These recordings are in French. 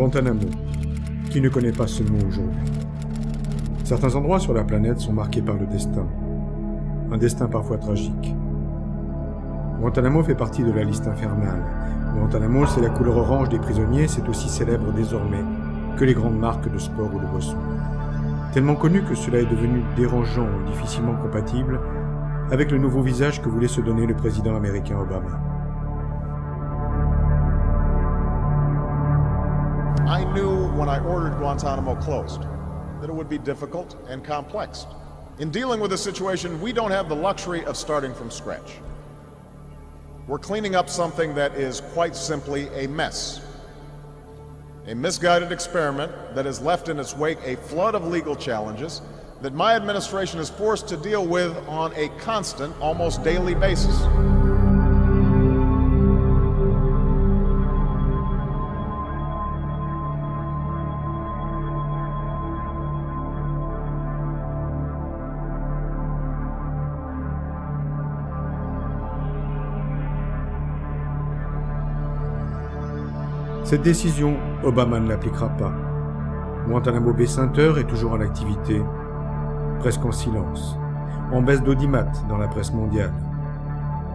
Guantanamo. Qui ne connaît pas ce mot aujourd'hui? Certains endroits sur la planète sont marqués par le destin. Un destin parfois tragique. Guantanamo fait partie de la liste infernale. Guantanamo, c'est la couleur orange des prisonniers, c'est aussi célèbre désormais que les grandes marques de sport ou de boissons. Tellement connu que cela est devenu dérangeant ou difficilement compatible avec le nouveau visage que voulait se donner le président américain Obama. I knew when I ordered Guantanamo closed that it would be difficult and complex. In dealing with a situation, we don't have the luxury of starting from scratch. We're cleaning up something that is quite simply a mess. A misguided experiment that has left in its wake a flood of legal challenges that my administration is forced to deal with on a constant, almost daily basis. Cette décision, Obama ne l'appliquera pas. Guantanamo Bay Center est toujours en activité, presque en silence, en baisse d'audimat dans la presse mondiale.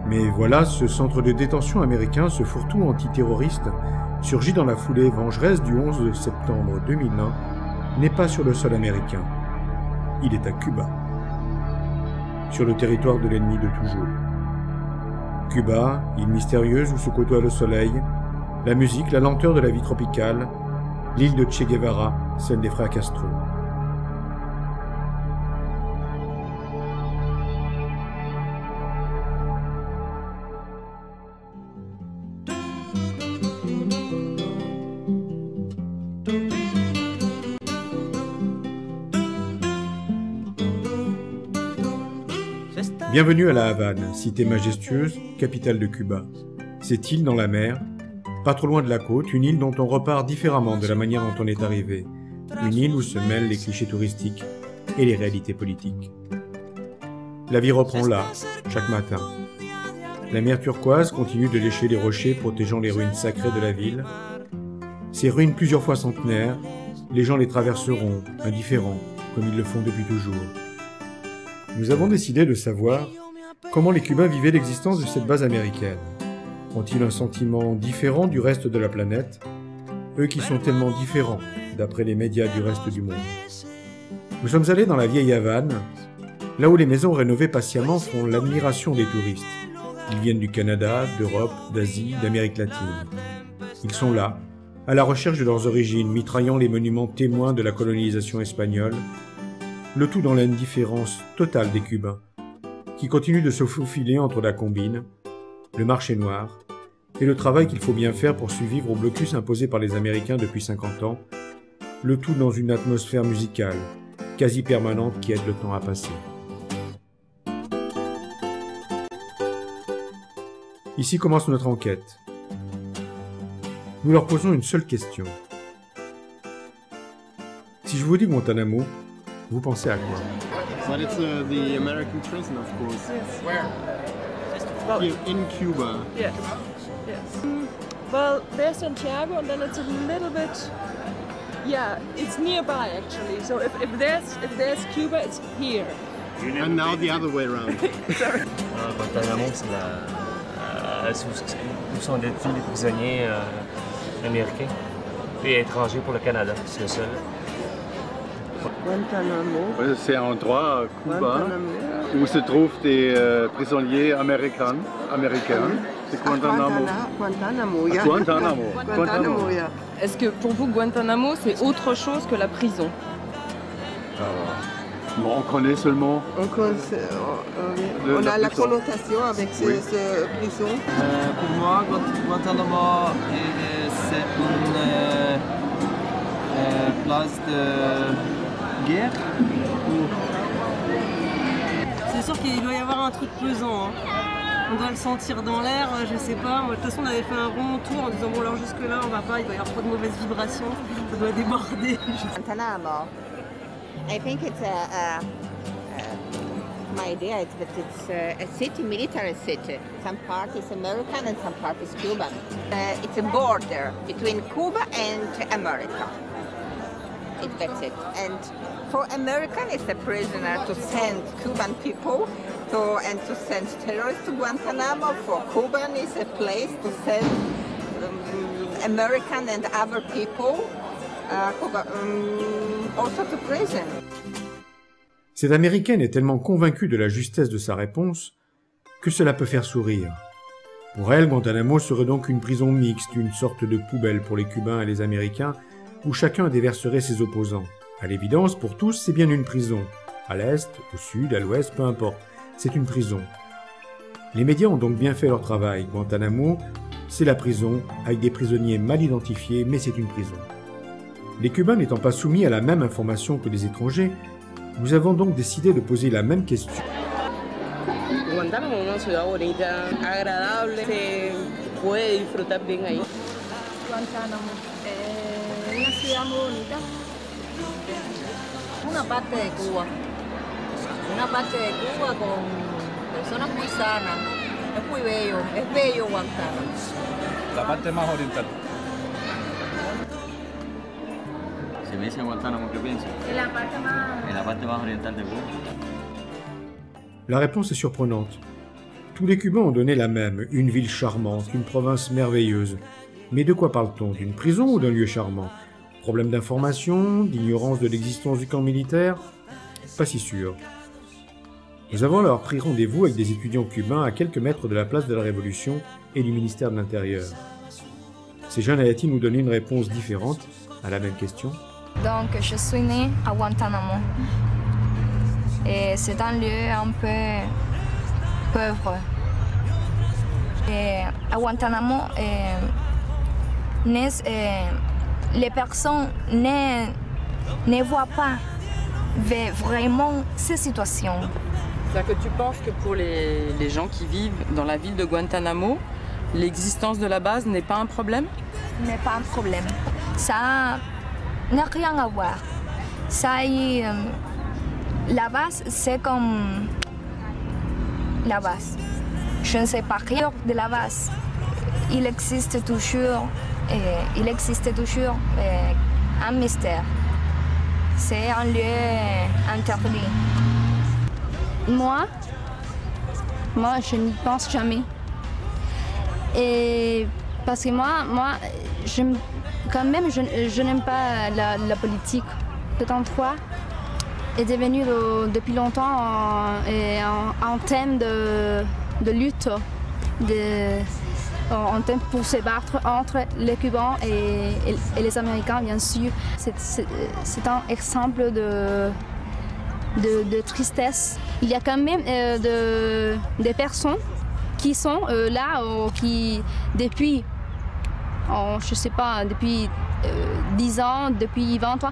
Mais voilà, ce centre de détention américain, ce fourre-tout antiterroriste, surgi dans la foulée vengeresse du 11 septembre 2001, n'est pas sur le sol américain. Il est à Cuba, sur le territoire de l'ennemi de toujours. Cuba, île mystérieuse où se côtoie le soleil, la musique, la lenteur de la vie tropicale, l'île de Che Guevara, celle des frères Castro. Bienvenue à La Havane, cité majestueuse, capitale de Cuba. Cette île dans la mer, pas trop loin de la côte, une île dont on repart différemment de la manière dont on est arrivé. Une île où se mêlent les clichés touristiques et les réalités politiques. La vie reprend là, chaque matin. La mer turquoise continue de lécher les rochers protégeant les ruines sacrées de la ville. Ces ruines plusieurs fois centenaires, les gens les traverseront, indifférents, comme ils le font depuis toujours. Nous avons décidé de savoir comment les Cubains vivaient l'existence de cette base américaine. Ont-ils un sentiment différent du reste de la planète, eux qui sont tellement différents d'après les médias du reste du monde? Nous sommes allés dans la vieille Havane, là où les maisons rénovées patiemment font l'admiration des touristes. Ils viennent du Canada, d'Europe, d'Asie, d'Amérique latine. Ils sont là, à la recherche de leurs origines, mitraillant les monuments témoins de la colonisation espagnole, le tout dans l'indifférence totale des Cubains, qui continuent de se faufiler entre la combine, le marché noir, et le travail qu'il faut bien faire pour survivre au blocus imposé par les Américains depuis 50 ans, le tout dans une atmosphère musicale, quasi permanente qui aide le temps à passer. Ici commence notre enquête. Nous leur posons une seule question. Si je vous dis Guantanamo, vous pensez à quoi? But it's the American prison, of course. Where? Well, in Cuba. Yes. Yes. Well, there's Santiago, and then it's a little bit. Yeah, it's nearby actually. So if there's Cuba, it's here. And now the other way around. Sorry. Guantanamo, c'est où sont détenus les prisonniers américains et étrangers pour le Canada. C'est le seul. Guantanamo. C'est un endroit, Cuba, où se trouvent des prisonniers américains. C'est Guantanamo. Guantanamo, yeah. Guantanamo, yeah. Est-ce que pour vous, Guantanamo, c'est autre chose que la prison? On connaît seulement. On a la connotation avec ce prison. Pour moi, Guantanamo, c'est une place de guerre. C'est sûr qu'il doit y avoir un truc pesant. Hein. On doit le sentir dans l'air, je sais pas. Moi, de toute façon, on avait fait un rond tour en disant bon, alors jusque-là, on va pas, il doit y avoir trop de mauvaises vibrations, ça doit déborder. Guantanamo. I think it's my idea is that it's a city, military city. Some part is American and some part is Cuban. It's a border between Cuba and America. That's it. And for American, it's a prisoner to send Cuban people and to send terrorists to Guantanamo. For Cuban, it's a place to send American and other people also to prison. Cette Américaine est tellement convaincue de la justesse de sa réponse que cela peut faire sourire. Pour elle, Guantanamo serait donc une prison mixte, une sorte de poubelle pour les Cubains et les Américains, où chacun déverserait ses opposants. À l'évidence, pour tous, c'est bien une prison. À l'est, au sud, à l'ouest, peu importe, c'est une prison. Les médias ont donc bien fait leur travail. Guantanamo, c'est la prison, avec des prisonniers mal identifiés, mais c'est une prison. Les Cubains n'étant pas soumis à la même information que les étrangers, nous avons donc décidé de poser la même question. Guantánamo es una ciudad bonita, agradable, se puede disfrutar bien ahí. Guantánamo es una ciudad muy bonita, una parte de Cuba con personas muy sanas, es muy bello, es bello Guantánamo. La parte más oriental. Si me dicen Guantánamo, ¿qué pienso? En la parte más oriental de Cuba. La réponse est surprenante. Tous les Cubains ont donné la même, une ville charmante, une province merveilleuse. Mais de quoi parle-t-on? D'une prison ou d'un lieu charmant? Problème d'information, d'ignorance de l'existence du camp militaire? Pas si sûr. Nous avons alors pris rendez-vous avec des étudiants cubains à quelques mètres de la place de la Révolution et du ministère de l'Intérieur. Ces jeunes Haïtiens nous donnent une réponse différente à la même question. Donc, je suis née à Guantanamo. Et c'est un lieu un peu pauvre. Et à Guantanamo, les personnes ne voient pas vraiment ces situations. C'est-à-dire que tu penses que pour les gens qui vivent dans la ville de Guantanamo, l'existence de la base n'est pas un problème? N'est pas un problème. Ça n'a rien à voir. La base, c'est comme la base. Je ne sais pas rien de la base. Il existe toujours un mystère. C'est un lieu interdit. Moi, je n'y pense jamais. Et parce que moi, je n'aime pas la politique. Le 33 est devenu depuis longtemps un thème de lutte, un thème pour se battre entre les Cubains et les Américains, bien sûr. C'est un exemple de tristesse. Il y a quand même des personnes qui sont là, qui depuis, je sais pas, depuis 10 ans, depuis 20 ans,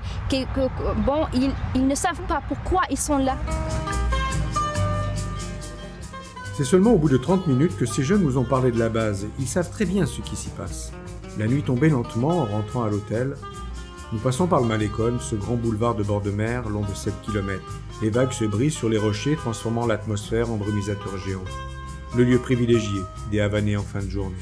ils ne savent pas pourquoi ils sont là. C'est seulement au bout de 30 minutes que ces jeunes nous ont parlé de la base. Ils savent très bien ce qui s'y passe. La nuit tombait lentement en rentrant à l'hôtel. Nous passons par le Malecón, ce grand boulevard de bord de mer long de 7 km. Les vagues se brisent sur les rochers, transformant l'atmosphère en brumisateur géant. Le lieu privilégié des Havanais en fin de journée.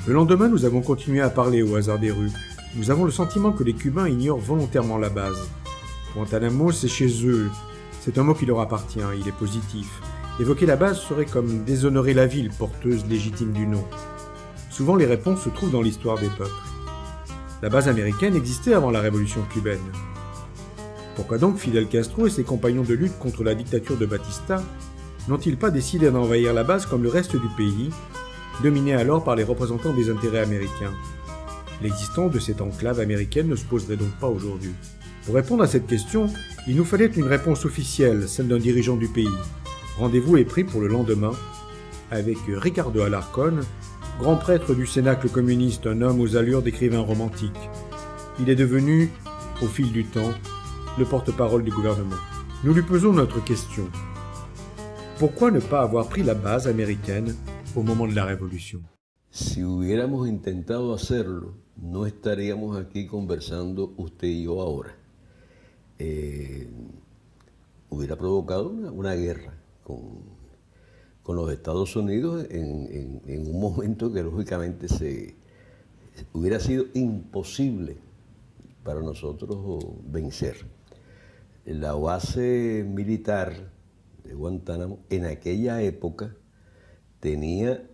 Le lendemain, nous avons continué à parler au hasard des rues. Nous avons le sentiment que les Cubains ignorent volontairement la base. Guantanamo, c'est chez eux. C'est un mot qui leur appartient, il est positif. Évoquer la base serait comme déshonorer la ville, porteuse légitime du nom. Souvent, les réponses se trouvent dans l'histoire des peuples. La base américaine existait avant la révolution cubaine. Pourquoi donc Fidel Castro et ses compagnons de lutte contre la dictature de Batista n'ont-ils pas décidé d'envahir la base comme le reste du pays, dominé alors par les représentants des intérêts américains? L'existence de cette enclave américaine ne se poserait donc pas aujourd'hui. Pour répondre à cette question, il nous fallait une réponse officielle, celle d'un dirigeant du pays. Rendez-vous est pris pour le lendemain avec Ricardo Alarcón, grand prêtre du Cénacle communiste, un homme aux allures d'écrivain romantique. Il est devenu, au fil du temps, le porte-parole du gouvernement. Nous lui posons notre question. Pourquoi ne pas avoir pris la base américaine au moment de la Révolution? Si hubiéramos intentado hacerlo, no estaríamos aquí conversando usted y yo ahora. Hubiera provocado una guerra con los Estados Unidos en un momento que lógicamente hubiera sido imposible para nosotros vencer. La base militar de Guantánamo en aquella época tenía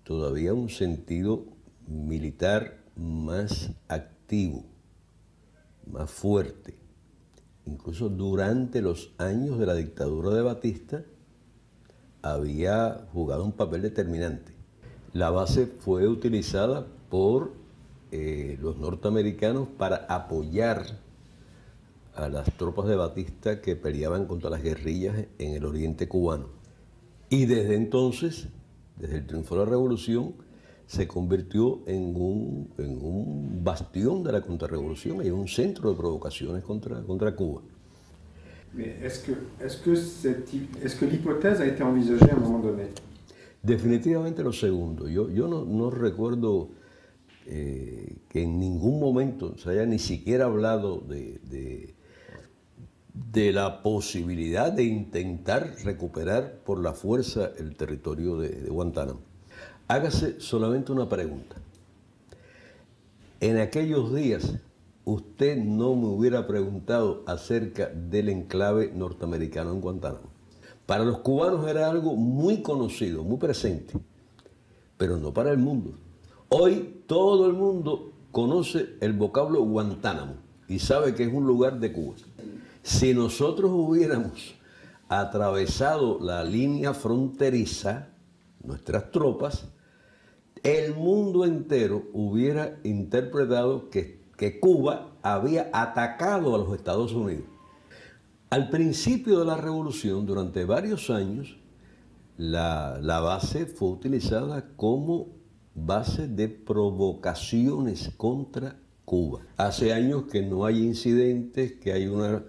todavía un sentido militar más activo, más fuerte. Incluso durante los años de la dictadura de Batista había jugado un papel determinante. La base fue utilizada por los norteamericanos para apoyar a las tropas de Batista que peleaban contra las guerrillas en el oriente cubano. Y desde entonces, desde el triunfo de la revolución, se convirtió en un bastión de la contrarrevolución y en un centro de provocaciones contra Cuba. Est-ce que l'hypothèse a été envisagée à un moment donné? Definitivamente lo segundo. Yo no recuerdo que en ningún momento se haya ni siquiera hablado de la posibilidad de intentar recuperar por la fuerza el territorio de Guantánamo. Hágase solamente una pregunta. En aquellos días, usted no me hubiera preguntado acerca del enclave norteamericano en Guantánamo. Para los cubanos era algo muy conocido, muy presente, pero no para el mundo. Hoy todo el mundo conoce el vocablo Guantánamo y sabe que es un lugar de Cuba. Si nosotros hubiéramos atravesado la línea fronteriza, nuestras tropas, el mundo entero hubiera interpretado que Cuba había atacado a los Estados Unidos. Al principio de la revolución, durante varios años, la base fue utilizada como base de provocaciones contra Cuba. Hace años que no hay incidentes, que hay una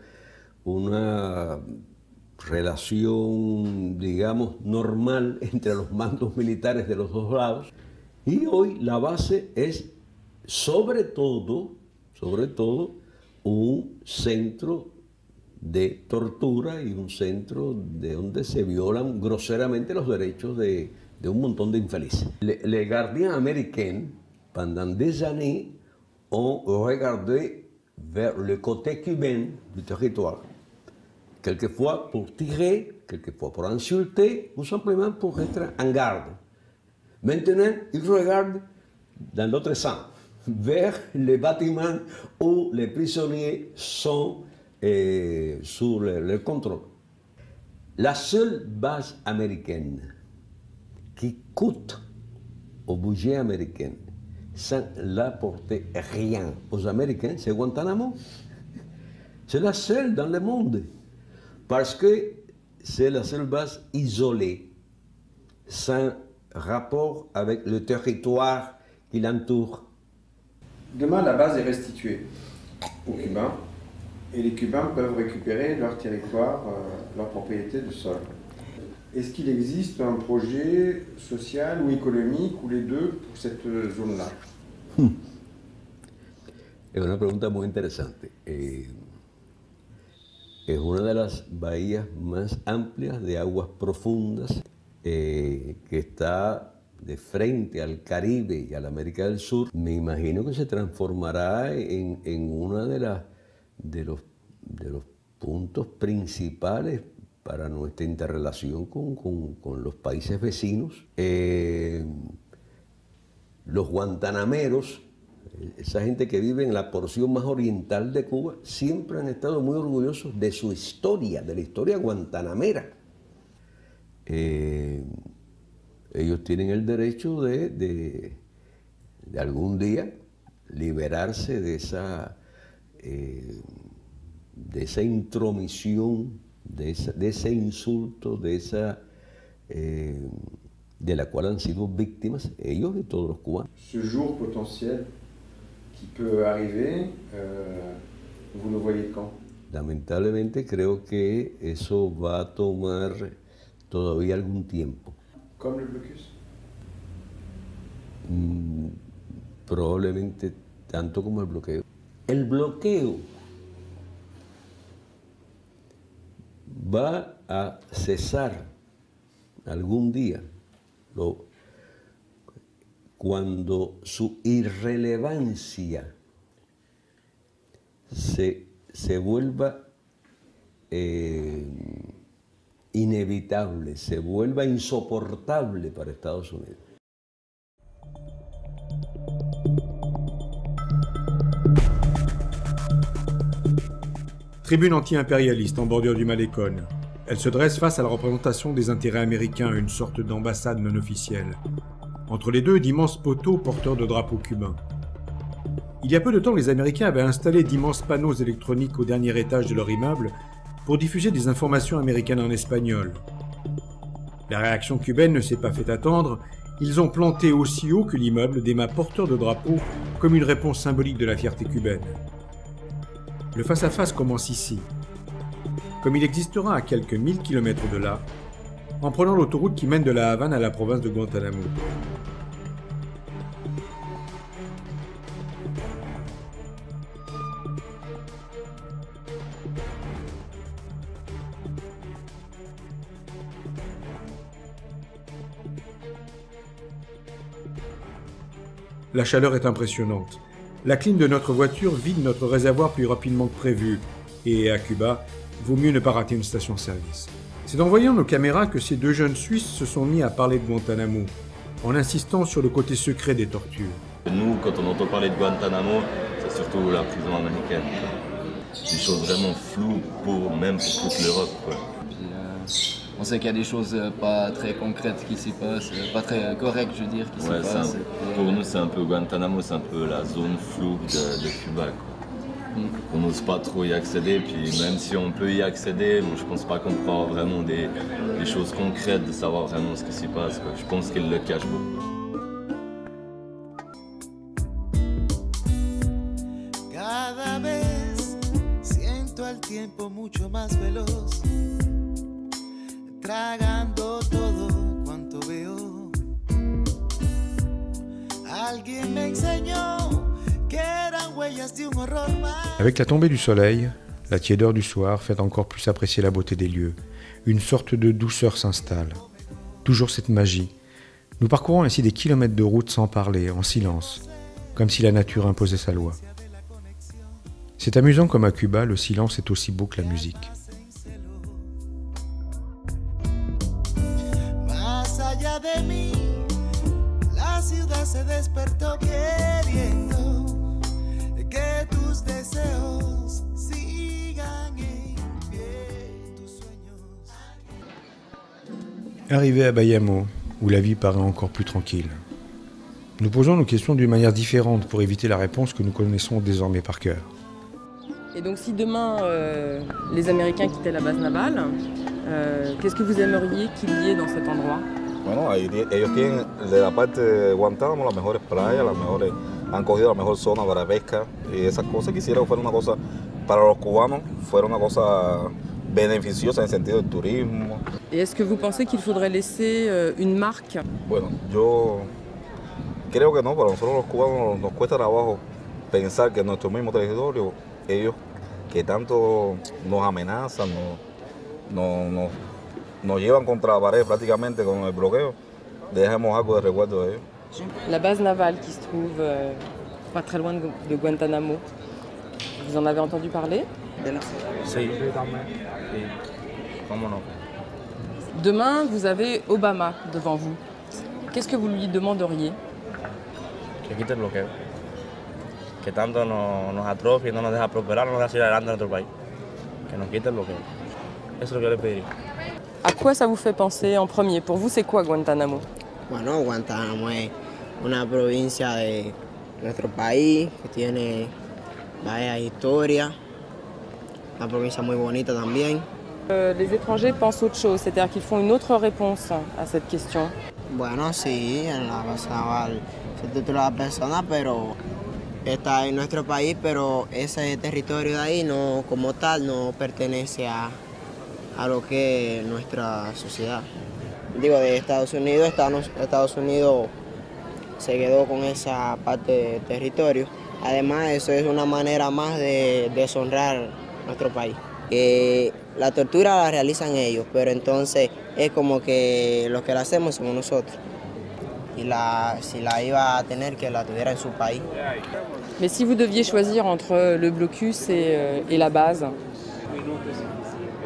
relación, digamos, normal entre los mandos militares de los dos lados. Y hoy la base es, sobre todo, un centro de tortura y un centro de donde se violan groseramente los derechos de un montón de infelices. Les gardiens américains, pendant des années, ont regardé vers le côté cubain du territoire. Quelquefois pour tirer, quelquefois pour insulter, ou simplement pour être en garde. Maintenant, ils regardent dans l'autre sens, vers les bâtiments où les prisonniers sont sous leur contrôle. La seule base américaine qui coûte au budget américain sans l'apporter rien aux Américains, c'est Guantánamo. C'est la seule dans le monde, parce que c'est la seule base isolée, sans rapport avec le territoire qui l'entoure. Demain, la base est restituée aux Cubains et les Cubains peuvent récupérer leur territoire, leur propriété de sol. Est-ce qu'il existe un projet social ou économique ou les deux pour cette zone-là? Es una pregunta muy interesante. Es una de las bahías más amplias de aguas profundas que está de frente al Caribe y a la América del Sur. Me imagino que se transformará en una de los puntos principales para nuestra interrelación con los países vecinos. Los guantanameros, esa gente que vive en la porción más oriental de Cuba, siempre han estado muy orgullosos de su historia, de la historia guantanamera. Ellos tienen el derecho de algún día liberarse de esa intromisión, de ese insulto, de la cual han sido víctimas ellos y todos los cubanos. Ce jour potentiel qui peut arriver, vous le voyez quand? Lamentablemente creo que eso va a tomar todavía algún tiempo. ¿Comme le blocus? Probablemente tanto como el bloqueo. El bloqueo va a cesar algún día, cuando su irrelevancia se vuelva inevitable, se vuelva insoportable para Estados Unidos. Tribune anti-impérialiste en bordure du Malecón. Elle se dresse face à la représentation des intérêts américains, une sorte d'ambassade non officielle. Entre les deux, d'immenses poteaux porteurs de drapeaux cubains. Il y a peu de temps, les Américains avaient installé d'immenses panneaux électroniques au dernier étage de leur immeuble pour diffuser des informations américaines en espagnol. La réaction cubaine ne s'est pas fait attendre. Ils ont planté aussi haut que l'immeuble des mâts porteurs de drapeaux comme une réponse symbolique de la fierté cubaine. Le face-à-face commence ici, comme il existera à quelques 1000 km de là, en prenant l'autoroute qui mène de la Havane à la province de Guantanamo. La chaleur est impressionnante. La clim de notre voiture vide notre réservoir plus rapidement que prévu. Et à Cuba, vaut mieux ne pas rater une station-service. C'est en voyant nos caméras que ces deux jeunes Suisses se sont mis à parler de Guantanamo, en insistant sur le côté secret des tortures. Nous, quand on entend parler de Guantanamo, c'est surtout la prison américaine. Des choses vraiment floues, même pour toute l'Europe. On sait qu'il y a des choses pas très concrètes qui s'y passent, pas très correctes, je veux dire, qui s'y passent. Pour nous, c'est un peu Guantanamo, c'est un peu la zone floue de Cuba, quoi. On n'ose pas trop y accéder, puis même si on peut y accéder, bon, je pense pas qu'on pourra avoir vraiment des choses concrètes, de savoir vraiment ce qui s'y passe, quoi. Je pense qu'ils le cachent beaucoup. Cada vez siento al tiempo mucho más veloz, tragando todo cuanto veo. Alguien me enseñó que eran huellas de un horror más. Avec la tombée du soleil, la tiédeur du soir fait encore plus apprécier la beauté des lieux. Une sorte de douceur s'installe. Toujours cette magie. Nous parcourons ainsi des kilomètres de route sans parler, en silence, comme si la nature imposait sa loi. C'est amusant comme à Cuba, le silence est aussi beau que la musique. De mí, la ciudad se despertó queriendo que tus deseos sigan en pie, tus sueños. Arrivé à Bayamo, où la vie paraît encore plus tranquille. Nous posons nos questions d'une manière différente pour éviter la réponse que nous connaissons désormais par cœur. Et donc si demain les Américains quittaient la base navale, qu'est-ce que vous aimeriez qu'il y ait dans cet endroit? Bueno, ellos tienen de la parte de Guantánamo las mejores playas, han cogido la mejor zona para pesca y esas cosas. Quisiera que fuera una cosa para los cubanos, fuera una cosa beneficiosa en el sentido del turismo. Et est-ce que vous pensez qu'il faudrait laisser une marque? Bueno, yo creo que no, para nosotros los cubanos nos cuesta trabajo pensar que en nuestro mismo territorio, ellos que tanto nos amenazan, nos llevan contra la pared prácticamente con el bloqueo, dejemos algo de recuerdo de ellos. La base navale qui se trouve pas très loin de Guantanamo, vous en avez entendu parler? Sí. ¿Cómo no? Demain, vous avez Obama devant vous. Qu'est-ce que vous lui demanderiez? Que quite el bloqueo. Que tanto nos atrofia y no nos deja prosperar, no nos deja ir adelante en nuestro país. Que nos quite el bloqueo. Eso es lo que yo le pediría. À quoi ça vous fait penser en premier? Pour vous, c'est quoi Guantanamo? Bueno, Guantánamo es una provincia de nuestro país que tiene vaya historia, una provincia muy bonita también. Les étrangers pensent autre chose, c'est-à-dire qu'ils font une autre réponse à cette question. Bueno, sí, en la base naval se titula la persona, pero está en nuestro país, pero ese territorio de ahí no, como tal, no pertenece a lo que es nuestra sociedad. Digo, de Estados Unidos, Estados Unidos se quedó con esa parte del territorio. Además, eso es una manera más de deshonrar nuestro país. La tortura la realizan ellos, pero entonces es como que lo que la hacemos somos nosotros. Y si la iba a tener, que la tuviera en su país. Mais si vous deviez choisir entre le blocus et la base?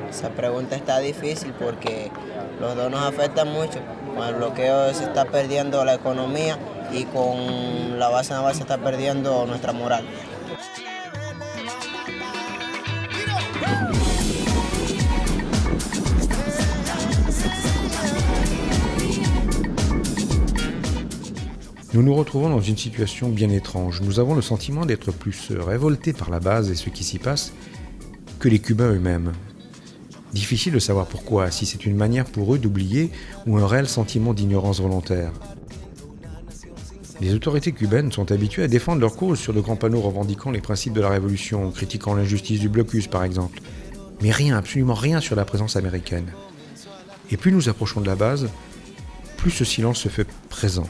Esa pregunta está difícil porque los dos nos afectan mucho. Con el bloqueo se está perdiendo la economía y con la base naval se está perdiendo nuestra moral. Nous nous retrouvons dans une situation bien étrange. Nous avons le sentiment d'être plus révoltés par la base et ce qui s'y passe que les Cubains eux-mêmes. Difficile de savoir pourquoi, si c'est une manière pour eux d'oublier ou un réel sentiment d'ignorance volontaire. Les autorités cubaines sont habituées à défendre leur cause sur de grands panneaux revendiquant les principes de la révolution, critiquant l'injustice du blocus par exemple. Mais rien, absolument rien sur la présence américaine. Et plus nous approchons de la base, plus ce silence se fait présent.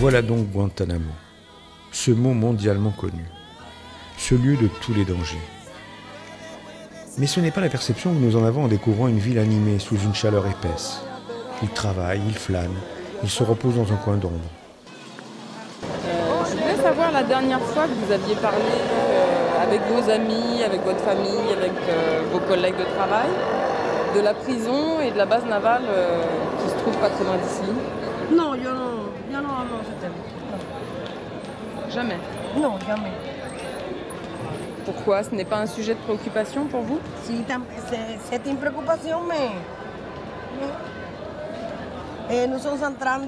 Voilà donc Guantanamo, ce mot mondialement connu, ce lieu de tous les dangers. Mais ce n'est pas la perception que nous en avons en découvrant une ville animée sous une chaleur épaisse. Ils travaillent, ils flânent, ils se reposent dans un coin d'ombre. Je voulais savoir la dernière fois que vous aviez parlé avec vos amis, avec votre famille, avec vos collègues de travail, de la prison et de la base navale qui se trouve pas très loin d'ici. Non, yo no hablo de ese tema. No. Jamais? Non, jamais. Pourquoi? Ce n'est pas un sujet de préoccupation pour vous? Sí, c'est une préoccupation, mais nous sommes en train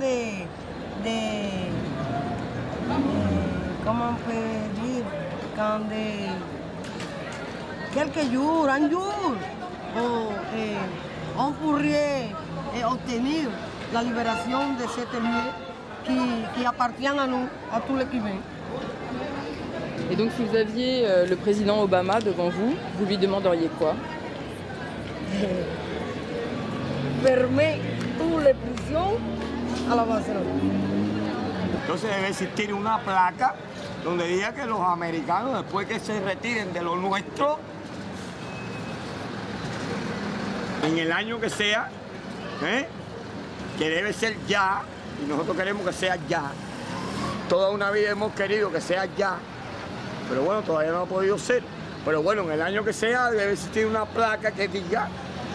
comment on peut dire, quand quelques jours, un jour, on pourrait obtenir la libération de cet lieu qui appartient à nous, à tous les Cubains. Et donc si vous aviez le président Obama devant vous, vous lui demanderiez quoi? Fermer toutes les prisons à la base. Entonces debe existir una placa donde diga que los americanos, después que se retiren de lo nuestro, en el año que sea, que debe ser ya, y nosotros queremos que sea ya. Toda una vida hemos querido que sea ya, pero bueno, todavía no ha podido ser. Pero bueno, en el año que sea debe existir una placa que diga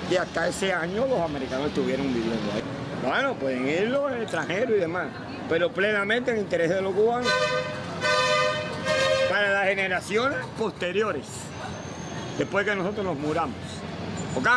que hasta ese año los americanos estuvieron viviendo ahí. Bueno, pueden ir los extranjeros y demás, pero plenamente en interés de los cubanos, para las generaciones posteriores, después que nosotros nos muramos. ¿Ok?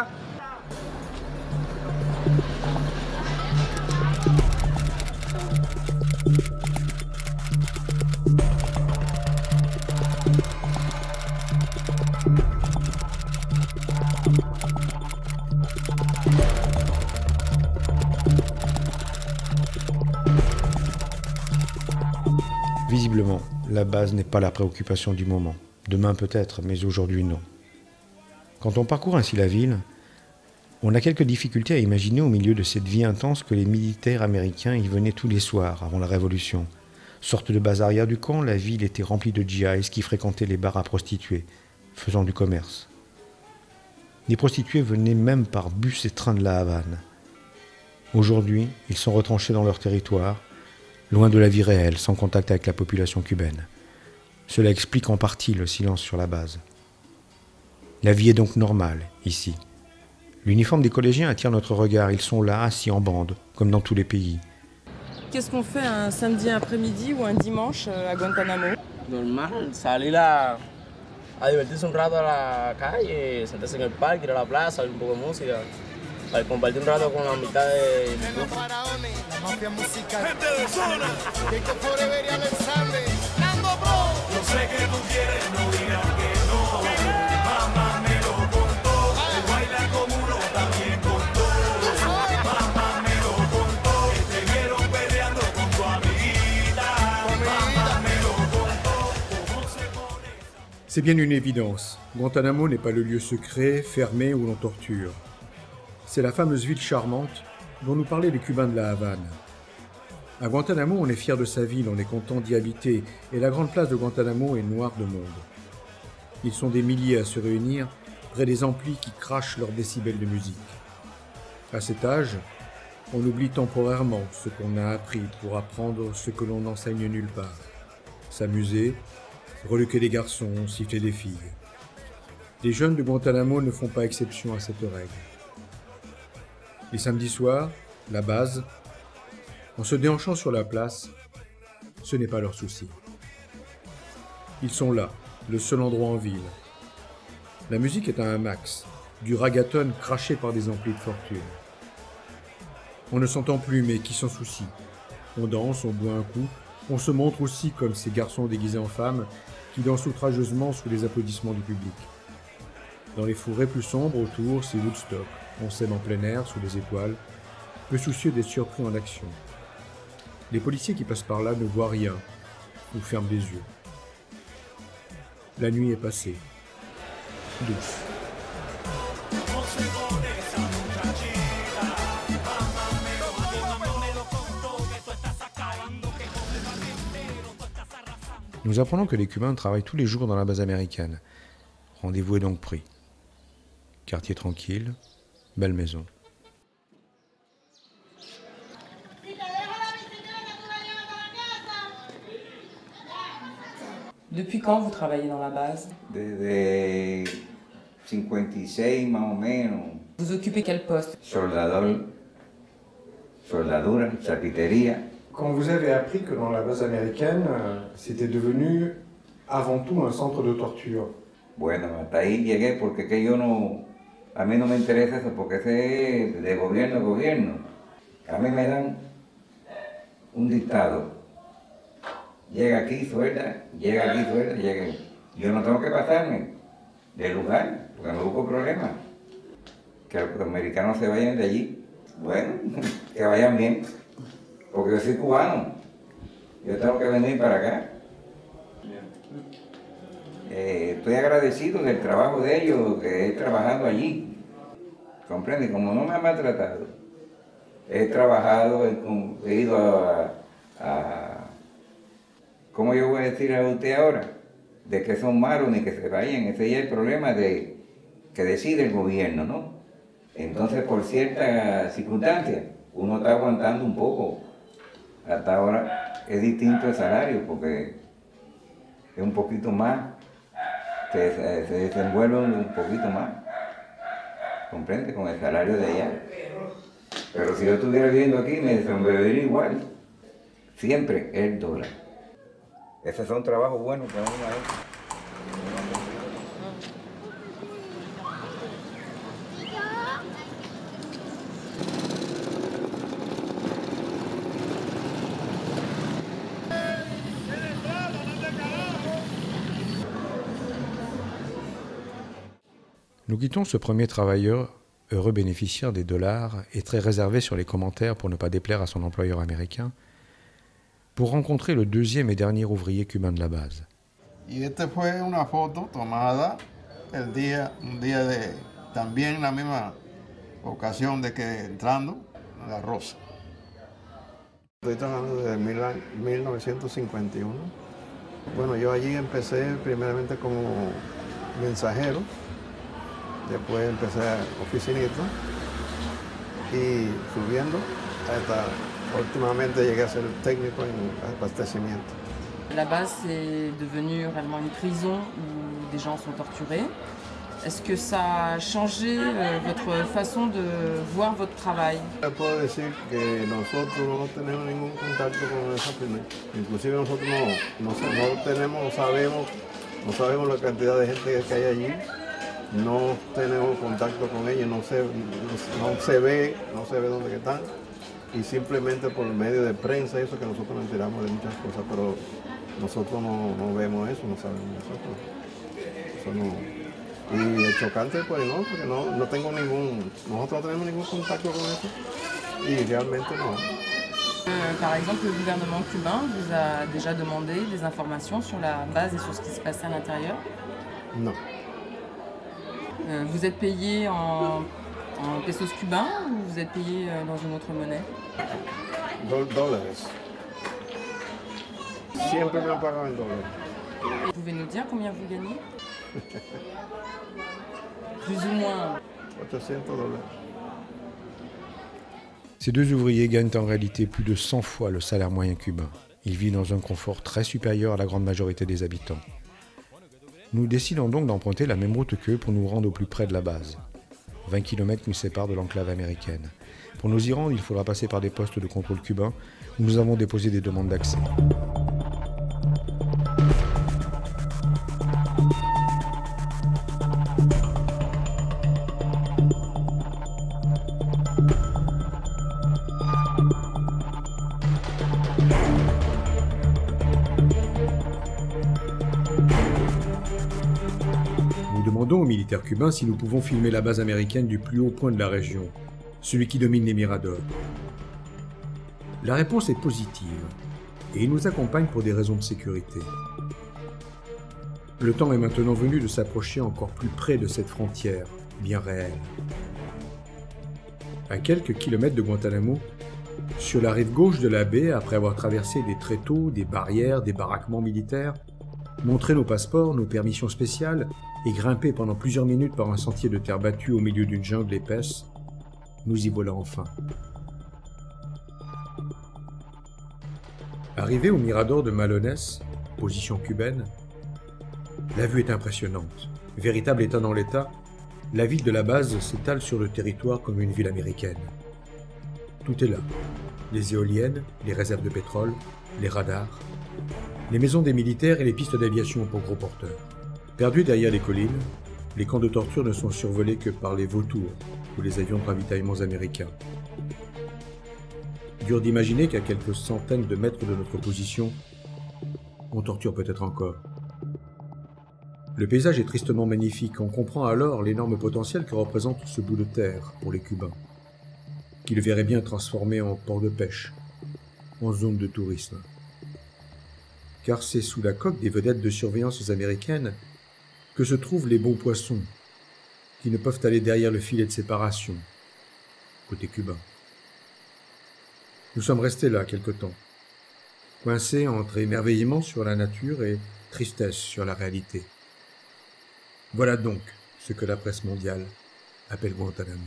Visiblement, la base n'est pas la préoccupation du moment. Demain peut-être, mais aujourd'hui non. Quand on parcourt ainsi la ville, on a quelques difficultés à imaginer au milieu de cette vie intense que les militaires américains y venaient tous les soirs avant la Révolution. Sorte de base arrière du camp, la ville était remplie de GIs qui fréquentaient les bars à prostituées, faisant du commerce. Les prostituées venaient même par bus et trains de la Havane. Aujourd'hui, ils sont retranchés dans leur territoire, loin de la vie réelle, sans contact avec la population cubaine. Cela explique en partie le silence sur la base. La vie est donc normale, ici. L'uniforme des collégiens attire notre regard, ils sont là, assis en bande, comme dans tous les pays. Qu'est-ce qu'on fait un samedi après-midi ou un dimanche à Guantanamo? Normal, salir a a divertirse un rato a la calle, sentarse en el parque, ir a la plaza, oír un poco de música, para compartir un rato con la mitad del grupo. La mafia musical. Gente de zona. Jacob Forever y Alexander. Nando Bro. Yo sé que tú quieres, no digas que no. Mamá me lo contó. Él baila como uno también contó. Mamá me lo contó. Que te vieron peleando con tu amiguita. Mamá me lo contó. ¿Cómo se pone? C'est bien une évidence. Guantanamo n'est pas le lieu secret, fermé où l'on torture. C'est la fameuse ville charmante dont nous parlaient les Cubains de la Havane. À Guantanamo, on est fier de sa ville, on est content d'y habiter, et la grande place de Guantanamo est noire de monde. Ils sont des milliers à se réunir près des amplis qui crachent leurs décibels de musique. À cet âge, on oublie temporairement ce qu'on a appris pour apprendre ce que l'on n'enseigne nulle part. S'amuser, reluquer des garçons, siffler des filles. Les jeunes de Guantanamo ne font pas exception à cette règle. Les samedis soirs, la base, en se déhanchant sur la place, ce n'est pas leur souci. Ils sont là, le seul endroit en ville. La musique est à un max, du ragaton craché par des amplis de fortune. On ne s'entend plus, mais qui s'en soucie? On danse, on boit un coup, on se montre aussi comme ces garçons déguisés en femmes qui dansent outrageusement sous les applaudissements du public. Dans les fourrés plus sombres autour, c'est Woodstock. On s'aime en plein air, sous les étoiles, peu soucieux d'être surpris en action. Les policiers qui passent par là ne voient rien ou ferment les yeux. La nuit est passée, douce. Nous apprenons que les Cubains travaillent tous les jours dans la base américaine. Rendez-vous est donc pris. Quartier tranquille, belle maison. Depuis quand vous travaillez dans la base? Desde 56 más o menos. Vous occupez quel poste? Soldador, soldadura, charpintería. Quand vous avez appris que dans la base américaine, c'était devenu avant tout un centre de torture. Bueno, hasta ahí llegué porque que yo no, a mí no me interesa eso porque ese es de gobierno a gobierno. A mí me dan un dictado. Llega aquí, suelta, llega aquí, suelta, llega. Yo no tengo que pasarme del lugar porque me busco problemas. Que los americanos se vayan de allí. Bueno, que vayan bien. Porque yo soy cubano. Yo tengo que venir para acá. Estoy agradecido del trabajo de ellos, que he trabajado allí. ¿Comprende? Como no me han maltratado, he trabajado, he ido a ¿cómo yo voy a decir a usted ahora? De que son malos ni que se vayan. Ese ya es el problema de que decide el gobierno, ¿no? Entonces, por ciertas circunstancias, uno está aguantando un poco. Hasta ahora es distinto el salario porque es un poquito más, se desenvuelve un poquito más, comprende, con el salario de allá. Pero si yo estuviera viviendo aquí me desenvolvería igual, siempre el dólar. Esos son trabajos buenos que uno ha hecho. Nous quittons ce premier travailleur, heureux bénéficiaire des dollars et très réservé sur les commentaires pour ne pas déplaire à son employeur américain, pour rencontrer le deuxième et dernier ouvrier cubain de la base. Y esta fue una foto tomada un día de también la misma ocasión de que entrando a la Rosa. Estoy trabajando desde 1951. Bueno, yo allí empecé primeramente como mensajero, después empecé oficinista y subiendo hasta últimamente llegué a ser técnico en abastecimiento. La base est devenue réellement une prison où des gens sont torturés. Est-ce que ça a changé votre façon de voir votre travail? Puedo decir que nosotros no tenemos ningún contacto con esa prisión. Inclusive nosotros no sabemos No sabemos la cantidad de gente que hay allí, no tenemos contacto con ellos, no se ve dónde están, y simplemente por medio de prensa eso que nosotros nos enteramos de muchas cosas, pero nosotros no vemos eso, no sabemos nosotros. Eso no. Y el chocante pues no, porque nosotros no tenemos ningún contacto con eso, y realmente no. Par exemple, le gouvernement cubain vous a déjà demandé des informations sur la base et sur ce qui se passait à l'intérieur? Non. Vous êtes payé en pesos cubains ou vous êtes payé dans une autre monnaie? Dólares. Siempre me han pagado en dólares. Vous pouvez nous dire combien vous gagnez? Plus ou moins. $800. Ces deux ouvriers gagnent en réalité plus de 100 fois le salaire moyen cubain. Ils vivent dans un confort très supérieur à la grande majorité des habitants. Nous décidons donc d'emprunter la même route qu'eux pour nous rendre au plus près de la base. 20 km nous séparent de l'enclave américaine. Pour nous y rendre, il faudra passer par des postes de contrôle cubains où nous avons déposé des demandes d'accès. Nous demandons aux militaires cubains si nous pouvons filmer la base américaine du plus haut point de la région, celui qui domine les miradors. La réponse est positive, et ils nous accompagnent pour des raisons de sécurité. Le temps est maintenant venu de s'approcher encore plus près de cette frontière, bien réelle. À quelques kilomètres de Guantanamo, sur la rive gauche de la baie, après avoir traversé des tréteaux, des barrières, des baraquements militaires, montré nos passeports, nos permissions spéciales, et grimpé pendant plusieurs minutes par un sentier de terre battue au milieu d'une jungle épaisse, nous y voilà enfin. Arrivé au mirador de Malones, position cubaine, la vue est impressionnante. Véritable état dans l'état, la ville de la base s'étale sur le territoire comme une ville américaine. Tout est là. Les éoliennes, les réserves de pétrole, les radars, les maisons des militaires et les pistes d'aviation pour gros porteurs. Perdus derrière les collines, les camps de torture ne sont survolés que par les vautours ou les avions de ravitaillement américains. Dur d'imaginer qu'à quelques centaines de mètres de notre position, on torture peut-être encore. Le paysage est tristement magnifique, on comprend alors l'énorme potentiel que représente ce bout de terre pour les Cubains, qui le verraient bien transformé en port de pêche, en zone de tourisme. Car c'est sous la coque des vedettes de surveillance américaines que se trouvent les bons poissons, qui ne peuvent aller derrière le filet de séparation, côté cubain. Nous sommes restés là quelque temps, coincés entre émerveillement sur la nature et tristesse sur la réalité. Voilà donc ce que la presse mondiale appelle Guantanamo.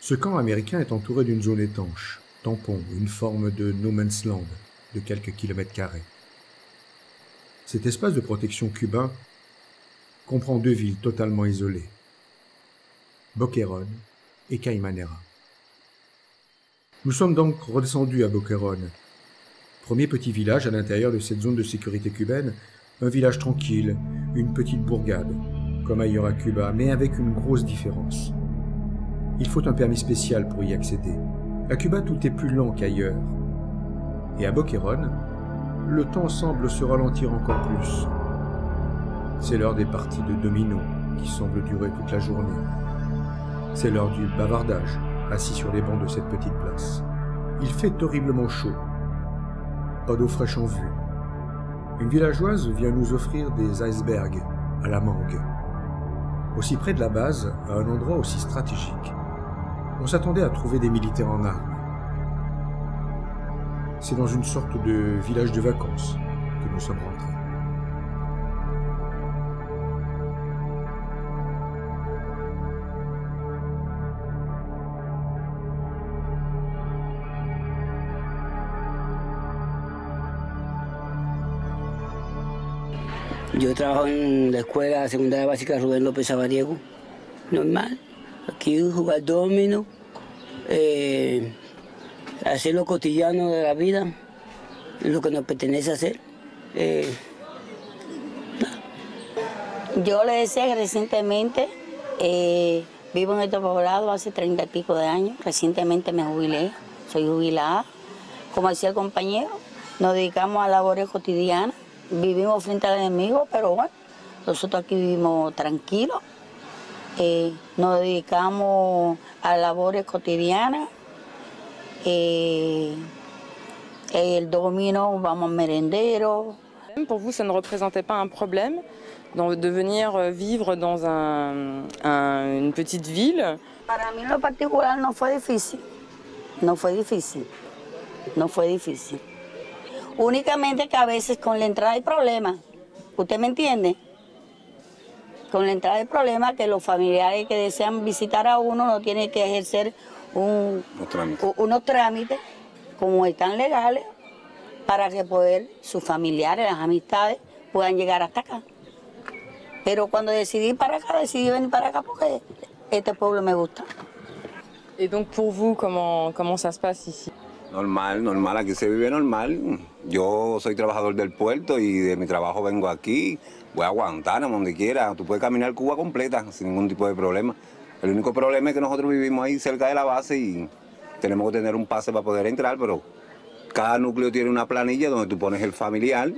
Ce camp américain est entouré d'une zone étanche, tampon, une forme de no man's land de quelques kilomètres carrés. Cet espace de protection cubain comprend deux villes totalement isolées, Boquerón et Caimanera. Nous sommes donc redescendus à Boquerón, premier petit village à l'intérieur de cette zone de sécurité cubaine, un village tranquille, une petite bourgade, comme ailleurs à Cuba, mais avec une grosse différence. Il faut un permis spécial pour y accéder. À Cuba, tout est plus lent qu'ailleurs. Et à Boquerón, le temps semble se ralentir encore plus. C'est l'heure des parties de domino qui semblent durer toute la journée. C'est l'heure du bavardage, assis sur les bancs de cette petite place. Il fait horriblement chaud. Pas d'eau fraîche en vue. Une villageoise vient nous offrir des icebergs à la mangue. Aussi près de la base, à un endroit aussi stratégique, on s'attendait à trouver des militaires en armes. C'est dans une sorte de village de vacances que nous sommes rentrés. Yo trabajo en la escuela secundaria básica Rubén López Sabariego, normal. Aquí jugar domino, hacer lo cotidiano de la vida, lo que nos pertenece hacer. Yo le decía que recientemente vivo en este poblado hace 30 y pico de años. Recientemente me jubilé, soy jubilada. Como decía el compañero, nos dedicamos a labores cotidianas. Vivimos frente al enemigo, pero bueno, nosotros aquí vivimos tranquilos. Nos dedicamos a labores cotidianas. El domingo vamos merendero. Pour vous, ça ne représentait pas un problème de venir vivre dans une petite ville? Para mí en lo particular no fue difícil. No fue difícil. No fue difícil. Únicamente que a veces con la entrada hay problemas. ¿Usted me entiende? Con la entrada hay problemas que los familiares que desean visitar a uno no tienen que ejercer unos trámites como están legales para que sus familiares, las amistades puedan llegar hasta acá. Pero cuando decidí venir para acá porque este pueblo me gusta. Et donc pour vous, comment ça se passe ici? Normal, aquí se vive normal. Yo soy trabajador del puerto y de mi trabajo vengo aquí, voy a Guantánamo, donde quiera. Tú puedes caminar Cuba completa sin ningún tipo de problema. El único problema es que nosotros vivimos ahí cerca de la base y tenemos que tener un pase para poder entrar, pero cada núcleo tiene una planilla donde tú pones el familiar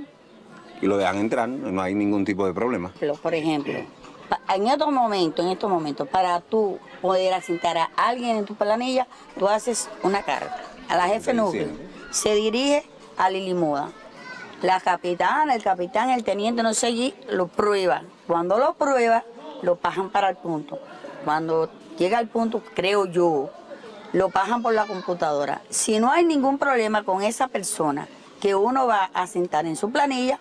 y lo dejan entrar, no hay ningún tipo de problema. Por ejemplo, en estos momentos, para tú poder asentar a alguien en tu planilla, tú haces una carta a la jefe núcleo, se dirige a Lili Moda. La capitana, el capitán, el teniente, no sé allí, lo prueba. Cuando lo prueba, lo pasan para el punto. Cuando llega al punto, creo yo, lo pasan por la computadora. Si no hay ningún problema con esa persona que uno va a sentar en su planilla,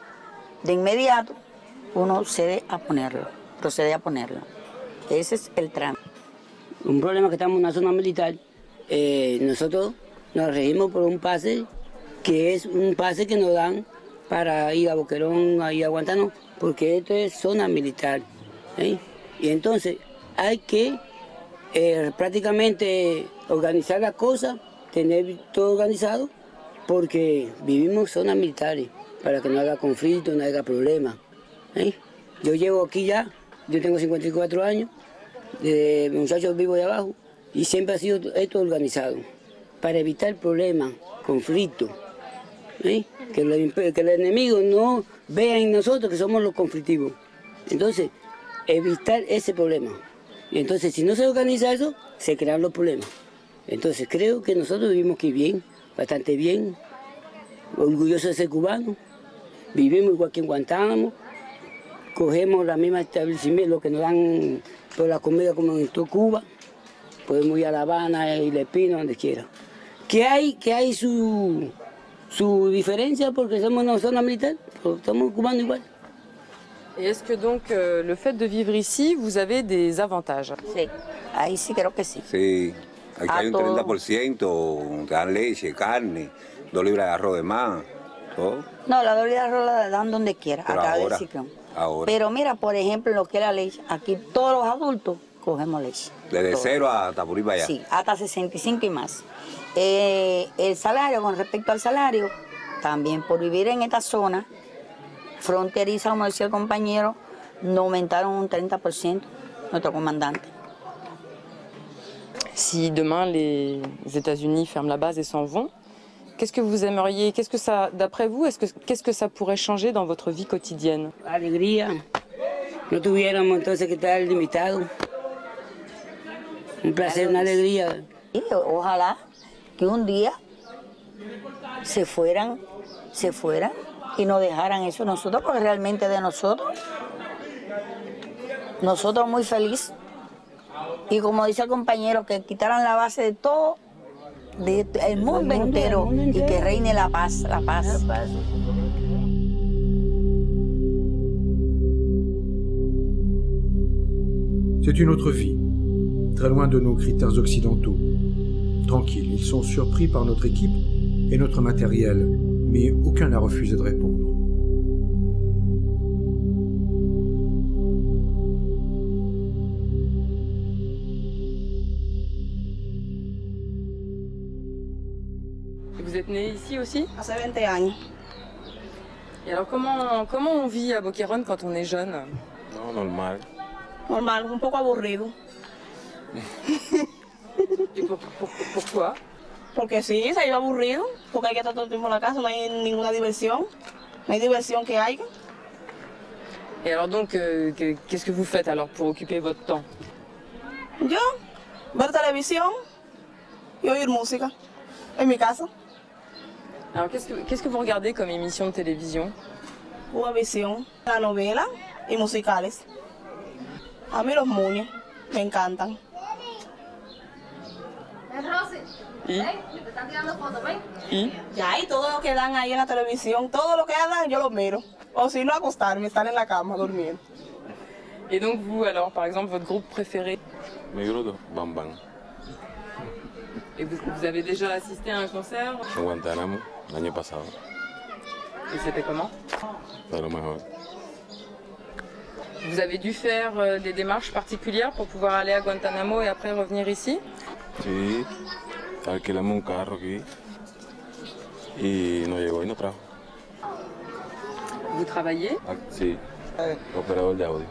de inmediato uno procede a ponerlo. Ese es el trámite. Un problema que estamos en una zona militar, nosotros nos regimos por un pase que es un pase que nos dan para ir a Boquerón, a ir a Guantánamo, porque esto es zona militar. Y entonces hay que prácticamente organizar las cosas, tener todo organizado, porque vivimos zonas militares, para que no haya conflicto, no haya problemas. Yo llevo aquí ya, yo tengo 54 años, de muchachos vivo de abajo, y siempre ha sido esto organizado, para evitar problemas, conflictos. Que el enemigo no vea en nosotros que somos los conflictivos. Entonces, evitar ese problema. Y entonces, si no se organiza eso, se crean los problemas. Entonces, creo que nosotros vivimos aquí bien, bastante bien, orgullosos de ser cubanos. Vivimos igual que en Guantánamo, cogemos la misma establecimiento, lo que nos dan toda la comida como en toda Cuba. Podemos ir a La Habana, y Le Pino, donde quiera. Que hay su diferencia porque somos una zona militar, pero estamos cubanos igual. Et est-ce que donc le fait de vivre ici, vous avez des avantages? Sí, ahí sí creo que sí. Sí, aquí hay un 30%, te dan leche, carne, 2 libras de arroz de más, todo. No, la 2 libras de arroz la dan donde quiera, Pero acá ahora, del ciclón. ahora. Pero mira, por ejemplo, lo que es la leche, aquí todos los adultos cogemos leche. Desde Todo. 0 hasta por ahí para allá. Sí, hasta 65 y más. El salario, con respecto al salario, también por vivir en esta zona fronteriza, como decía el compañero, nos aumentaron un 30% nuestro comandante. Si demain les États-Unis ferment la base et s'en vont, qu'est-ce que vous aimeriez, qu'est-ce que ça, d'après vous, qu'est-ce que ça pourrait changer dans votre vie quotidienne? Alegría, no tuviéramos entonces que estar limitados. Un placer, una alegría. Y ojalá que un día se fueran y nos dejaran eso nosotros, porque realmente de nosotros muy felices. Y como dice el compañero, que quitaran la base de todo, del mundo entero, y que reine la paz, la paz. C'est une autre vie, très loin de nos critères occidentaux. Tranquille, ils sont surpris par notre équipe et notre matériel, mais aucun n'a refusé de répondre. Vous êtes né ici aussi? Hace 20 años. Et alors comment on vit à Boquerón quand on est jeune? No, normal. Normal, un poco aburrido. ¿Y pourquoi? Porque sí, se vive aburrido, porque hay que estar todo el tiempo en la casa, no hay ninguna diversión. No hay diversión que haya. Et alors donc, qu'est-ce que vous faites alors pour occuper votre temps? Yo, ver televisión y oír música en mi casa. Alors qu'est-ce que vous regardez comme émission de télévision? Univision, la novela y musicales. A mí los muñes me encantan. ¿Y? ¿Te están tirando fotos, ven? ¿Y? Ya, y todo lo que dan ahí en la televisión, todo lo que dan, yo lo miro. O si no, acostarme, estar en la cama, dormir. Et donc vous, alors, par exemple, votre groupe préféré? Mi grupo, Bam Bam. Et vous avez déjà assisté à un concert? En Guantánamo, el año pasado. Et c'était comment? De lo mejor. Vous avez dû faire des démarches particulières pour pouvoir aller à Guantánamo et après revenir ici? Sí, alquilamos un carro aquí y nos llegó y nos trajo. Vous travaillez? Sí, operador de audio.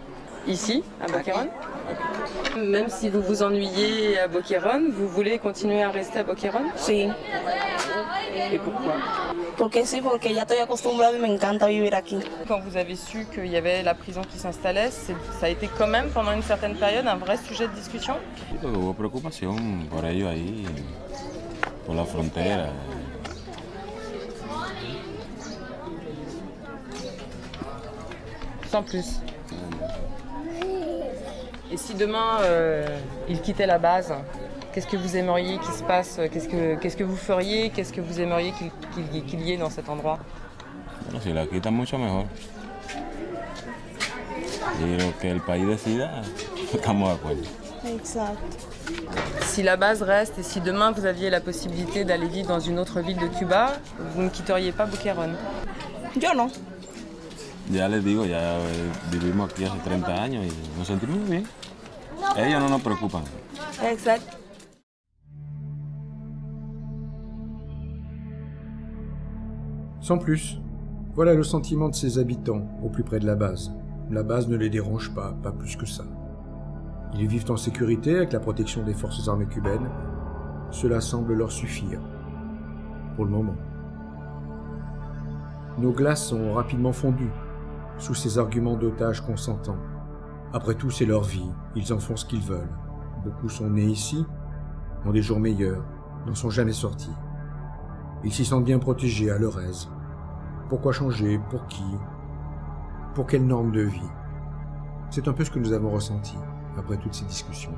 Ici, à Boquerón? Même si vous vous ennuyez à Boquerón, vous voulez continuer à rester à Boquerón? Sí. Et pourquoi? Porque sí, porque ya estoy acostumbrada y me encanta vivir aquí. Quand vous avez su qu'il y avait la prison qui s'installait, ça a été quand même pendant une certaine période un vrai sujet de discussion? Sí, porque hubo preocupación por ellos ahí, por la frontera. Sans plus. Et si demain il quittait la base, qu'est-ce que vous aimeriez qu'il se passe? Qu'est-ce que vous feriez? Qu'est-ce que vous aimeriez qu'il y ait dans cet endroit? Bueno, si la quitan mucho mejor. Y lo que el país decida, estamos de acuerdo. Exacto. Si la base reste et si demain vous aviez la possibilité d'aller vivre dans une autre ville de Cuba, vous ne quitteriez pas Boquerón? Yo no. Ya les digo, ya vivimos aquí hace 30 años y nos sentimos muy bien. Ellos no nos preocupan. Exacto. Sans plus, voilà le sentiment de ses habitants au plus près de la base. La base ne les dérange pas plus que ça. Ils vivent en sécurité avec la protection des forces armées cubaines. Cela semble leur suffire, pour le moment. Nos glaces sont rapidement fondues, sous ces arguments d'otages consentants. Après tout, c'est leur vie, ils en font ce qu'ils veulent. Beaucoup sont nés ici, ont des jours meilleurs, n'en sont jamais sortis. Ils s'y sentent bien protégés à leur aise. Pourquoi changer? Pour qui? Pour quelle norme de vie? C'est un peu ce que nous avons ressenti après toutes ces discussions.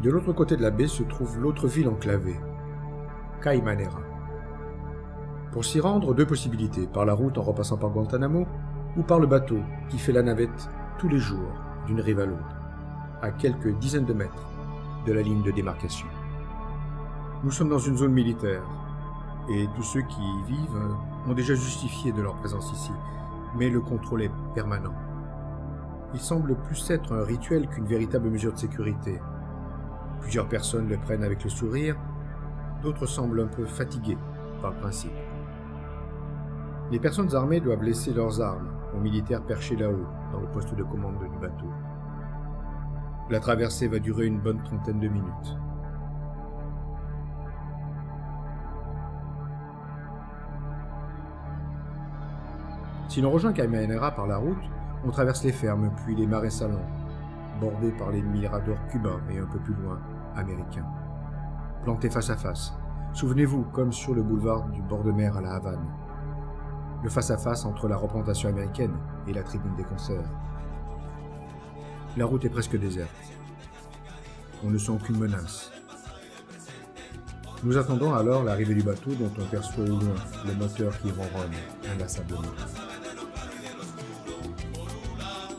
De l'autre côté de la baie se trouve l'autre ville enclavée, Caimanera. Pour s'y rendre, deux possibilités, par la route en repassant par Guantánamo, ou par le bateau qui fait la navette tous les jours d'une rive à l'autre, à quelques dizaines de mètres de la ligne de démarcation. Nous sommes dans une zone militaire, et tous ceux qui y vivent ont déjà justifié de leur présence ici, mais le contrôle est permanent. Il semble plus être un rituel qu'une véritable mesure de sécurité. Plusieurs personnes le prennent avec le sourire, d'autres semblent un peu fatiguées par le principe. Les personnes armées doivent laisser leurs armes aux militaires perchés là-haut, dans le poste de commande du bateau. La traversée va durer une bonne trentaine de minutes. Si l'on rejoint Caimanera par la route, on traverse les fermes puis les marais salants, bordés par les miradors cubains et un peu plus loin, américains. Plantés face à face, souvenez-vous, comme sur le boulevard du bord de mer à La Havane. Le face-à-face entre la représentation américaine et la tribune des concerts. La route est presque déserte. On ne sent aucune menace. Nous attendons alors l'arrivée du bateau dont on perçoit au loin le moteur qui ronronne inlassablement.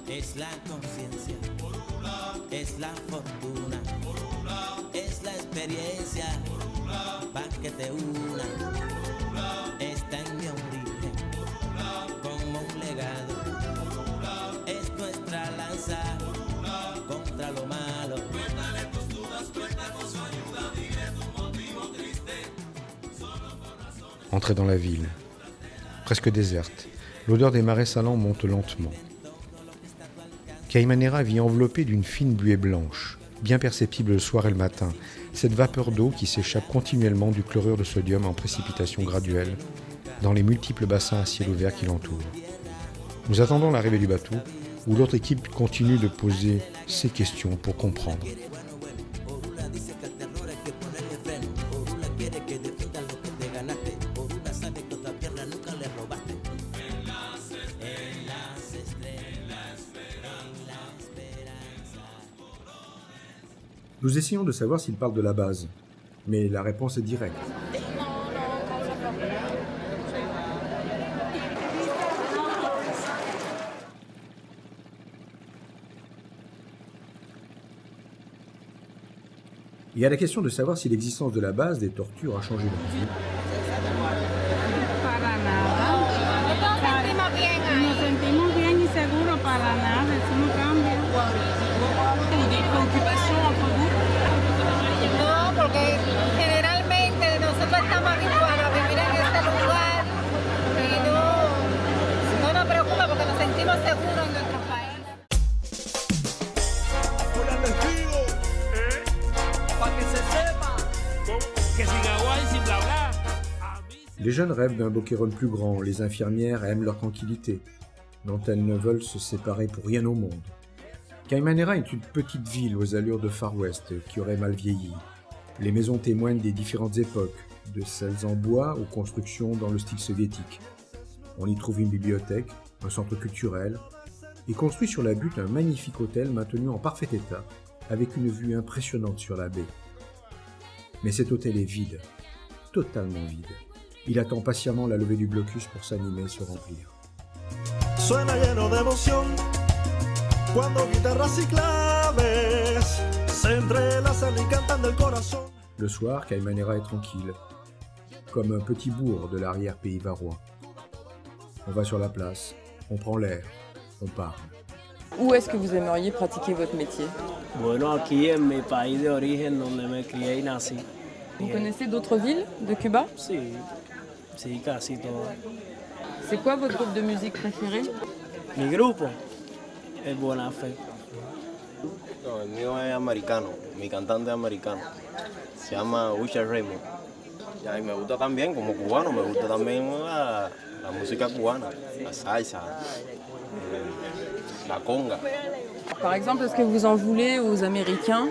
Es la conciencia, es la fortuna, es la experiencia, para que te una, está en mi origen, como un legado, es nuestra lanza contra lo malo. Cuéntale tus dudas, cuenta con su ayuda, dile tu motivo triste, Entrez dans la ville, presque déserte. L'odeur des marais salants monte lentement. Caimanera vit enveloppée d'une fine buée blanche, bien perceptible le soir et le matin. Cette vapeur d'eau qui s'échappe continuellement du chlorure de sodium en précipitation graduelle dans les multiples bassins à ciel ouvert qui l'entourent. Nous attendons l'arrivée du bateau, où l'autre équipe continue de poser ses questions pour comprendre. Nous essayons de savoir s'il parle de la base, mais la réponse est directe. Et à la question de savoir si l'existence de la base des tortures a changé leur vie. Para nada. Nos sentimos bien y seguros para nada, eso no cambia. Des préoccupations entre vous? No, porque generalmente nosotros estamos habituados a vivir en este lugar y no nos preocupa porque nos sentimos seguros en nuestro país. Les jeunes rêvent d'un Boquerón plus grand, les infirmières aiment leur tranquillité, dont elles ne veulent se séparer pour rien au monde. Caimanera est une petite ville aux allures de Far West qui aurait mal vieilli. Les maisons témoignent des différentes époques, de celles en bois aux constructions dans le style soviétique. On y trouve une bibliothèque, un centre culturel, et construit sur la butte un magnifique hôtel maintenu en parfait état, avec une vue impressionnante sur la baie. Mais cet hôtel est vide, totalement vide. Il attend patiemment la levée du blocus pour s'animer et se remplir. Suena lleno de emoción cuando guitarras y claves se entrelazan y cantan del corazón. Le soir, Caimanera est tranquille, comme un petit bourg de l'arrière-pays varois. On va sur la place, on prend l'air, on parle. Où est-ce que vous aimeriez pratiquer votre métier? Bueno, aquí en mi país de origen, donde me crié y nací. Vous connaissez d'autres villes de Cuba? Sí, casi todas. C'est quoi votre groupe de musique préféré? Mi grupo es Buena Fe. No, el mío es americano, mi cantante es americano. Se llama Usher Raymond. Y me gusta también, como cubano, me gusta también la música cubana, la salsa, la conga. Par exemple, est-ce que vous en voulez aux Américains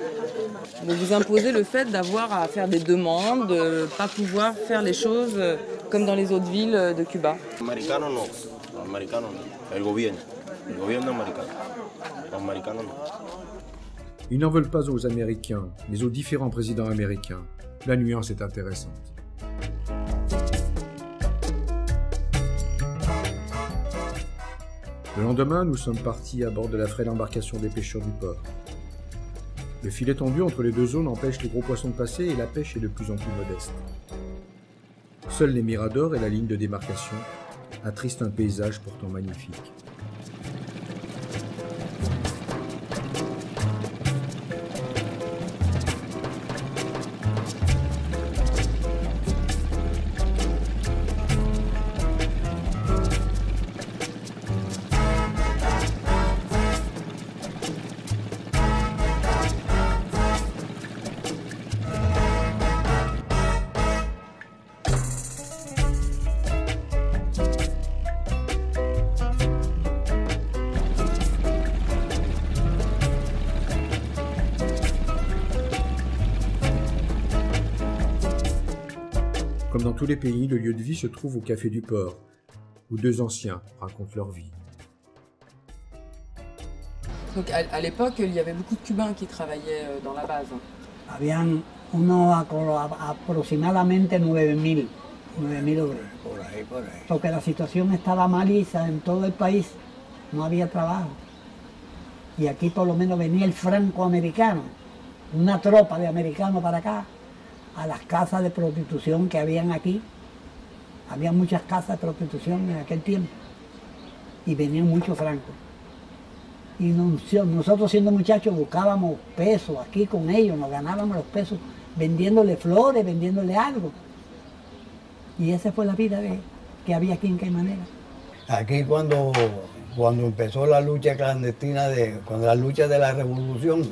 de vous imposer le fait d'avoir à faire des demandes, de ne pas pouvoir faire les choses comme dans les autres villes de Cuba? Americano no, americano no, el gobierno americano, los americanos no. Ils n'en veulent pas aux Américains, mais aux différents présidents américains. La nuance est intéressante. Le lendemain, nous sommes partis à bord de la frêle embarcation des pêcheurs du port. Le filet tendu entre les deux zones empêche les gros poissons de passer et la pêche est de plus en plus modeste. Seuls les miradors et la ligne de démarcation attristent un paysage pourtant magnifique. Comme dans tous les pays, le lieu de vie se trouve au Café du Port, où deux anciens racontent leur vie. Donc à l'époque, il y avait beaucoup de Cubains qui travaillaient dans la base. Habían aproximadamente 9.000 obreros. Porque la situación estaba malísima en todo el país, no había trabajo. Y aquí por lo menos venía el francoamericano, una tropa de americanos para acá, a las casas de prostitución que habían aquí. Había muchas casas de prostitución en aquel tiempo y venían muchos francos. Y nosotros siendo muchachos buscábamos pesos aquí con ellos, nos ganábamos los pesos vendiéndole flores, vendiéndole algo. Y esa fue la vida que había aquí en Caimanera. Aquí cuando empezó la lucha clandestina, cuando la lucha de la revolución,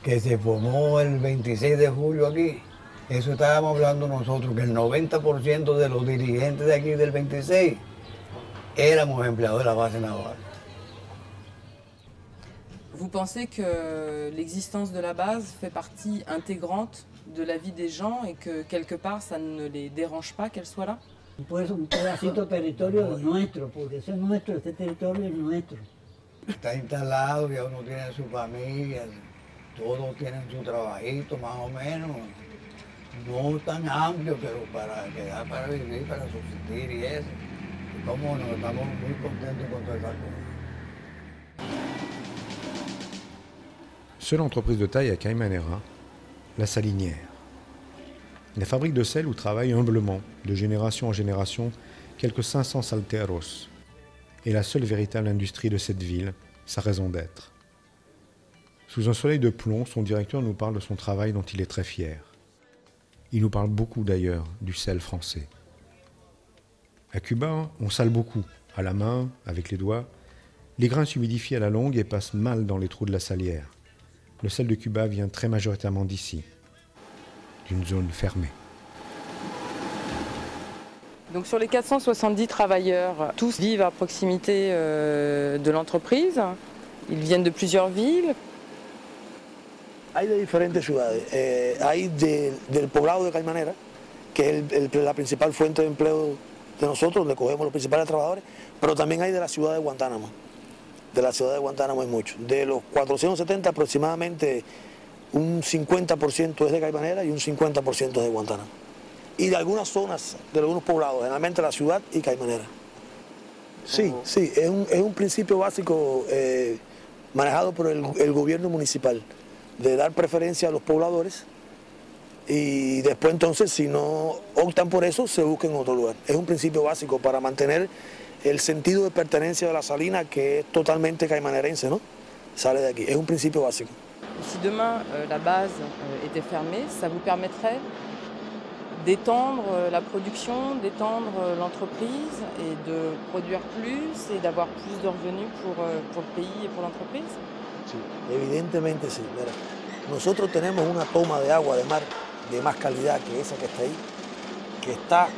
que se formó el 26 de julio aquí, eso estábamos hablando nosotros, que el 90% de los dirigentes de aquí del 26 éramos empleados de la base naval. Vous pensez que l'existence de la base fait partie intégrante de la vie des gens et que quelque part ça ne les dérange pas qu'elle soit là? Pues un pedacito de territorio nuestro, porque eso es nuestro, este territorio es nuestro. Está instalado, ya uno tiene su familia, todos tienen su trabajito más o menos, no tan amplio, pero para quedar para vivir, para subsistir y eso. Y como nos estamos muy contentos con todas esas cosas. Seule entreprise de taille à Caimanera, la salinière. La fabrique de sel où travaillent humblement, de génération en génération, quelques 500 salteros, est la seule véritable industrie de cette ville, sa raison d'être. Sous un soleil de plomb, son directeur nous parle de son travail dont il est très fier. Il nous parle beaucoup d'ailleurs du sel français. À Cuba, on sale beaucoup, à la main, avec les doigts. Les grains s'humidifient à la longue et passent mal dans les trous de la salière. Le sel de Cuba vient très majoritairement d'ici, d'une zone fermée. Donc sur les 470 travailleurs, tous vivent à proximité de l'entreprise. Ils viennent de plusieurs villes. Hay de diferentes ciudades. Hay del poblado de Caimanera, que es la principal fuente de empleo de nosotros, donde cogemos los principales trabajadores, pero también hay de la ciudad de Guantánamo. De la ciudad de Guantánamo hay mucho. De los 470 aproximadamente un 50% es de Caimanera y un 50% es de Guantánamo. Y de algunas zonas, de algunos poblados, generalmente la ciudad y Caimanera. Sí, sí, es un principio básico manejado por el gobierno municipal, de dar preferencia a los pobladores y después entonces si no optan por eso se busquen en otro lugar. Es un principio básico para mantener el sentido de pertenencia de la salina que es totalmente caimanerense, ¿no? Sale de aquí, es un principio básico. Si demain la base était fermée, ça vous permettrait d'étendre la production, d'étendre l'entreprise et de produire plus et d'avoir plus de revenus pour le pays et pour l'entreprise? Sí, evidentemente sí. Mira, nosotros tenemos una toma de agua de mar de más calidad que esa que está ahí, que está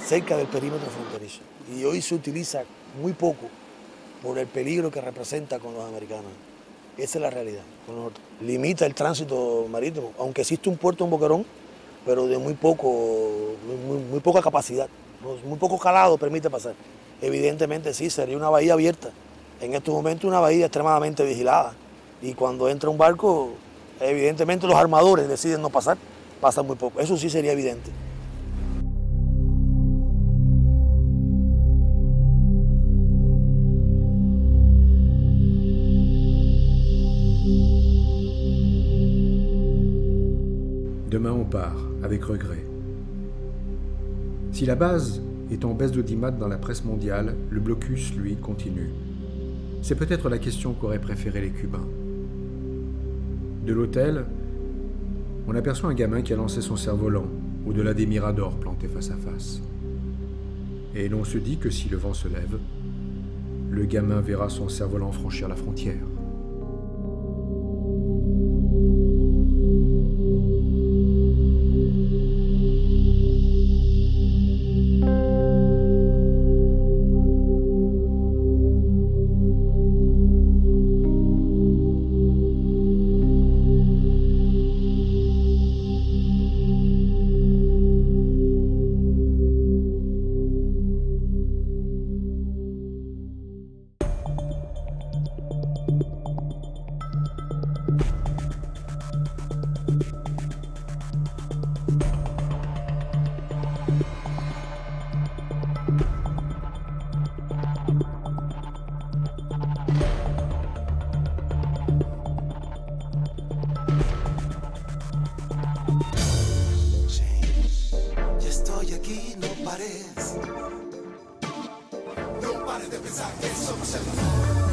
cerca del perímetro fronterizo. Y hoy se utiliza muy poco por el peligro que representa con los americanos. Esa es la realidad con nosotros. Limita el tránsito marítimo, aunque existe un puerto en Boquerón, pero de muy poca capacidad, muy poco calado permite pasar. Evidentemente sí, sería una bahía abierta. En estos momentos una bahía extremadamente vigilada. Y cuando entra un barco, evidentemente los armadores deciden no pasar, pasan muy poco. Eso sí sería evidente. Demain on part, avec regret. Si la base est en baisse d'audimat dans la presse mondiale, le blocus, lui, continue. C'est peut-être la question qu'auraient préféré les Cubains. De l'hôtel, on aperçoit un gamin qui a lancé son cerf-volant au-delà des miradors plantés face à face. Et l'on se dit que si le vent se lève, le gamin verra son cerf-volant franchir la frontière. No pares de pensar que somos el amor.